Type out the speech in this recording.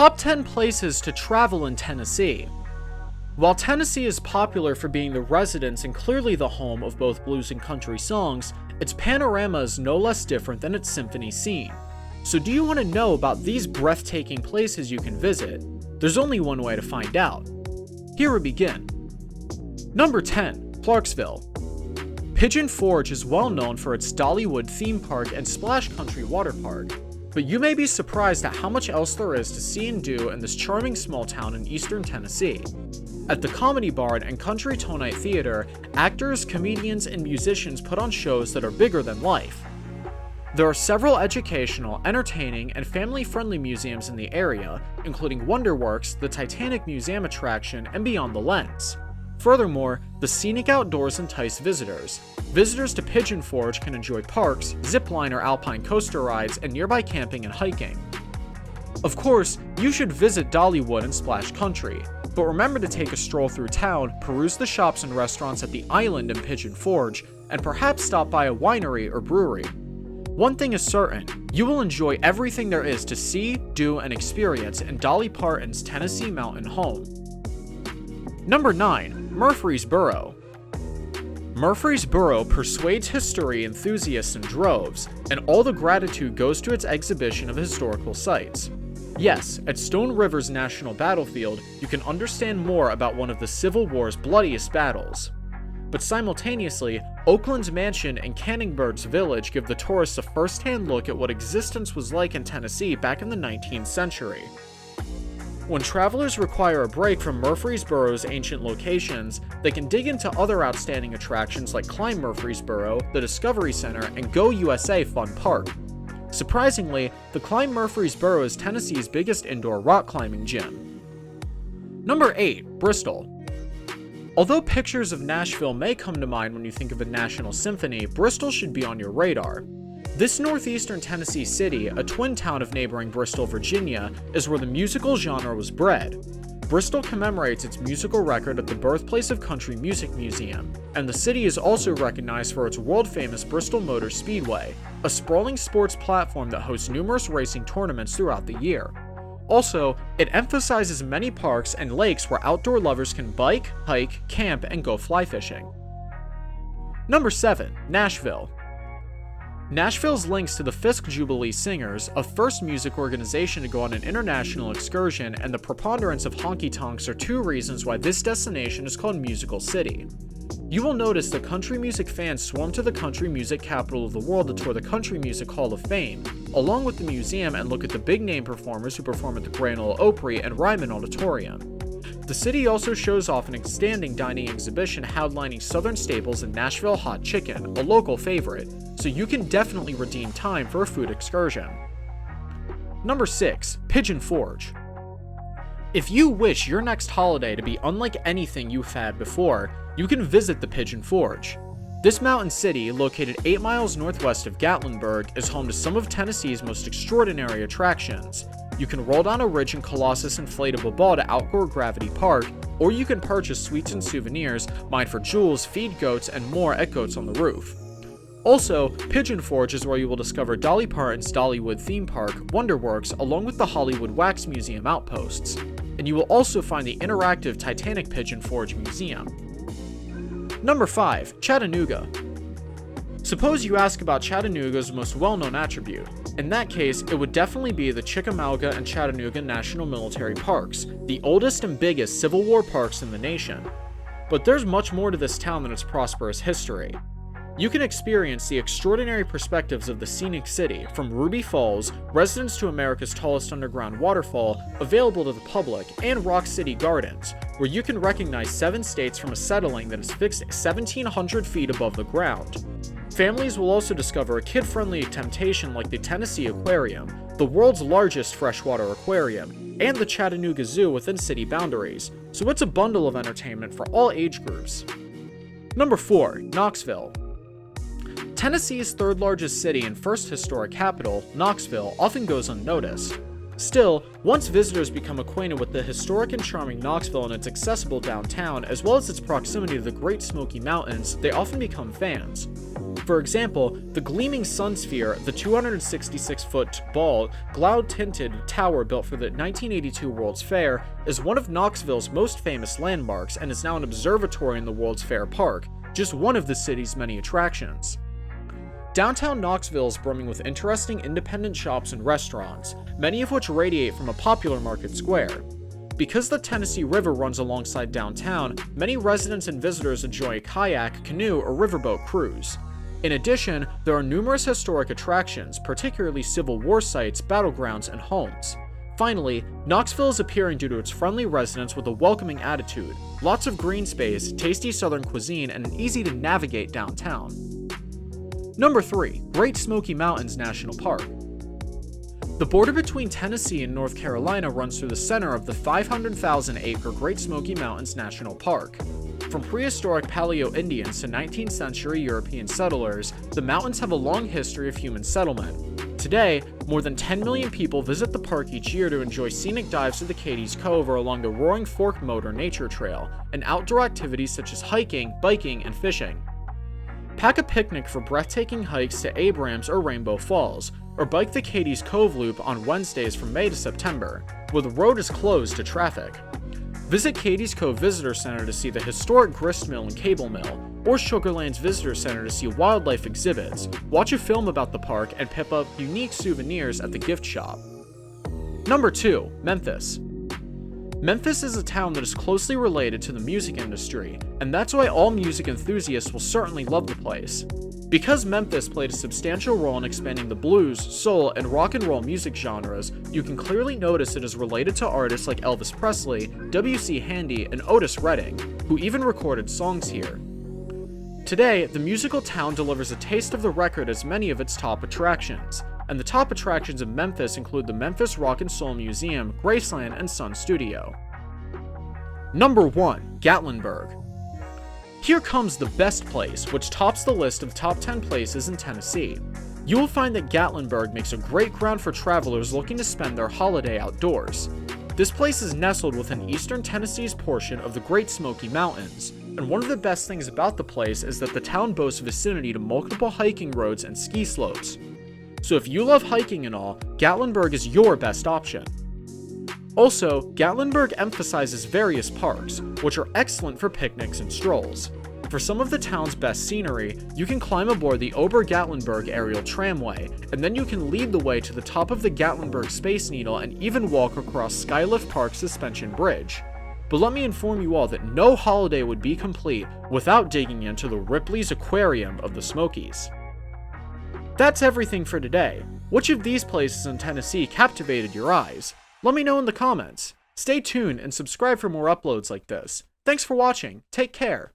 Top 10 places to travel in Tennessee. While Tennessee is popular for being the residence and clearly the home of both blues and country songs, its panorama is no less different than its symphony scene. So do you want to know about these breathtaking places you can visit? There's only one way to find out. Here we begin. Number 10. Clarksville. Pigeon Forge is well known for its Dollywood theme park and Splash Country water park, but you may be surprised at how much else there is to see and do in this charming small town in eastern Tennessee. At the Comedy Barn and Country Tonite Theater, actors, comedians, and musicians put on shows that are bigger than life. There are several educational, entertaining, and family-friendly museums in the area, including Wonderworks, the Titanic Museum attraction, and Beyond the Lens. Furthermore, the scenic outdoors entice visitors. Visitors to Pigeon Forge can enjoy parks, zipline or alpine coaster rides, and nearby camping and hiking. Of course, you should visit Dollywood and Splash Country, but remember to take a stroll through town, peruse the shops and restaurants at the Island in Pigeon Forge, and perhaps stop by a winery or brewery. One thing is certain, you will enjoy everything there is to see, do, and experience in Dolly Parton's Tennessee Mountain home. Number 9. Murfreesboro. Murfreesboro persuades history enthusiasts in droves, and all the gratitude goes to its exhibition of historical sites. Yes, at Stone River's National Battlefield, you can understand more about one of the Civil War's bloodiest battles. But simultaneously, Oakland's Mansion and Canningbird's Village give the tourists a first-hand look at what existence was like in Tennessee back in the 19th century. When travelers require a break from Murfreesboro's ancient locations, they can dig into other outstanding attractions like Climb Murfreesboro, the Discovery Center, and Go USA Fun Park. Surprisingly, the Climb Murfreesboro is Tennessee's biggest indoor rock climbing gym. Number 8. Bristol. Although pictures of Nashville may come to mind when you think of a national symphony, Bristol should be on your radar. This northeastern Tennessee city, a twin town of neighboring Bristol, Virginia, is where the musical genre was bred. Bristol commemorates its musical record at the Birthplace of Country Music Museum, and the city is also recognized for its world-famous Bristol Motor Speedway, a sprawling sports platform that hosts numerous racing tournaments throughout the year. Also, it emphasizes many parks and lakes where outdoor lovers can bike, hike, camp, and go fly fishing. Number 7. Nashville. Nashville's links to the Fisk Jubilee Singers, a first music organization to go on an international excursion, and the preponderance of honky-tonks are two reasons why this destination is called Musical City. You will notice that country music fans swarm to the country music capital of the world to tour the Country Music Hall of Fame, along with the museum, and look at the big-name performers who perform at the Grand Ole Opry and Ryman Auditorium. The city also shows off an outstanding dining exhibition headlining Southern staples and Nashville hot chicken, a local favorite, so you can definitely redeem time for a food excursion. Number 6. Pigeon Forge. If you wish your next holiday to be unlike anything you've had before, you can visit the Pigeon Forge. This mountain city, located 8 miles northwest of Gatlinburg, is home to some of Tennessee's most extraordinary attractions. You can roll down a ridge in Colossus inflatable ball to Outdoor Gravity Park, or you can purchase sweets and souvenirs, mine for jewels, feed goats, and more at Goats on the Roof. Also, Pigeon Forge is where you will discover Dolly Parton's Dollywood theme park, Wonderworks, along with the Hollywood Wax Museum outposts. And you will also find the interactive Titanic Pigeon Forge Museum. Number 5. Chattanooga. Suppose you ask about Chattanooga's most well-known attribute. In that case, it would definitely be the Chickamauga and Chattanooga National Military Parks, the oldest and biggest Civil War parks in the nation. But there's much more to this town than its prosperous history. You can experience the extraordinary perspectives of the scenic city, from Ruby Falls, residence to America's tallest underground waterfall, available to the public, and Rock City Gardens, where you can recognize 7 states from a settling that is fixed 1,700 feet above the ground. Families will also discover a kid-friendly temptation like the Tennessee Aquarium, the world's largest freshwater aquarium, and the Chattanooga Zoo within city boundaries, so it's a bundle of entertainment for all age groups. Number 4. Knoxville. Tennessee's third largest city and first historic capital, Knoxville, often goes unnoticed. Still, once visitors become acquainted with the historic and charming Knoxville and its accessible downtown, as well as its proximity to the Great Smoky Mountains, they often become fans. For example, the gleaming sun sphere, the 266-foot ball, cloud-tinted tower built for the 1982 World's Fair, is one of Knoxville's most famous landmarks and is now an observatory in the World's Fair Park, just one of the city's many attractions. Downtown Knoxville is brimming with interesting independent shops and restaurants, many of which radiate from a popular market square. Because the Tennessee River runs alongside downtown, many residents and visitors enjoy a kayak, canoe, or riverboat cruise. In addition, there are numerous historic attractions, particularly Civil War sites, battlegrounds, and homes. Finally, Knoxville is appealing due to its friendly residents with a welcoming attitude, lots of green space, tasty southern cuisine, and an easy-to-navigate downtown. Number 3. Great Smoky Mountains National Park. The border between Tennessee and North Carolina runs through the center of the 500,000-acre Great Smoky Mountains National Park. From prehistoric Paleo-Indians to 19th century European settlers, the mountains have a long history of human settlement. Today, more than 10 million people visit the park each year to enjoy scenic dives to the Cadiz Cove or along the Roaring Fork Motor Nature Trail, and outdoor activities such as hiking, biking, and fishing. Pack a picnic for breathtaking hikes to Abrams or Rainbow Falls, or bike the Cadiz Cove Loop on Wednesdays from May to September, where the road is closed to traffic. Visit Cadiz Cove Visitor Center to see the historic grist mill and cable mill, or Sugarland's Visitor Center to see wildlife exhibits, watch a film about the park, and pick up unique souvenirs at the gift shop. Number 2. Memphis. Memphis is a town that is closely related to the music industry, and that's why all music enthusiasts will certainly love the place. Because Memphis played a substantial role in expanding the blues, soul, and rock and roll music genres, you can clearly notice it is related to artists like Elvis Presley, W.C. Handy, and Otis Redding, who even recorded songs here. Today, the musical town delivers a taste of the record as many of its top attractions, and the top attractions in Memphis include the Memphis Rock and Soul Museum, Graceland, and Sun Studio. Number 1. Gatlinburg. Here comes the best place, which tops the list of top 10 places in Tennessee. You will find that Gatlinburg makes a great ground for travelers looking to spend their holiday outdoors. This place is nestled within eastern Tennessee's portion of the Great Smoky Mountains, and one of the best things about the place is that the town boasts vicinity to multiple hiking roads and ski slopes. So if you love hiking and all, Gatlinburg is your best option. Also, Gatlinburg emphasizes various parks, which are excellent for picnics and strolls. For some of the town's best scenery, you can climb aboard the Ober-Gatlinburg aerial tramway, and then you can lead the way to the top of the Gatlinburg Space Needle and even walk across Skylift Park Suspension Bridge. But let me inform you all that no holiday would be complete without digging into the Ripley's Aquarium of the Smokies. That's everything for today. Which of these places in Tennessee captivated your eyes? Let me know in the comments. Stay tuned and subscribe for more uploads like this. Thanks for watching. Take care.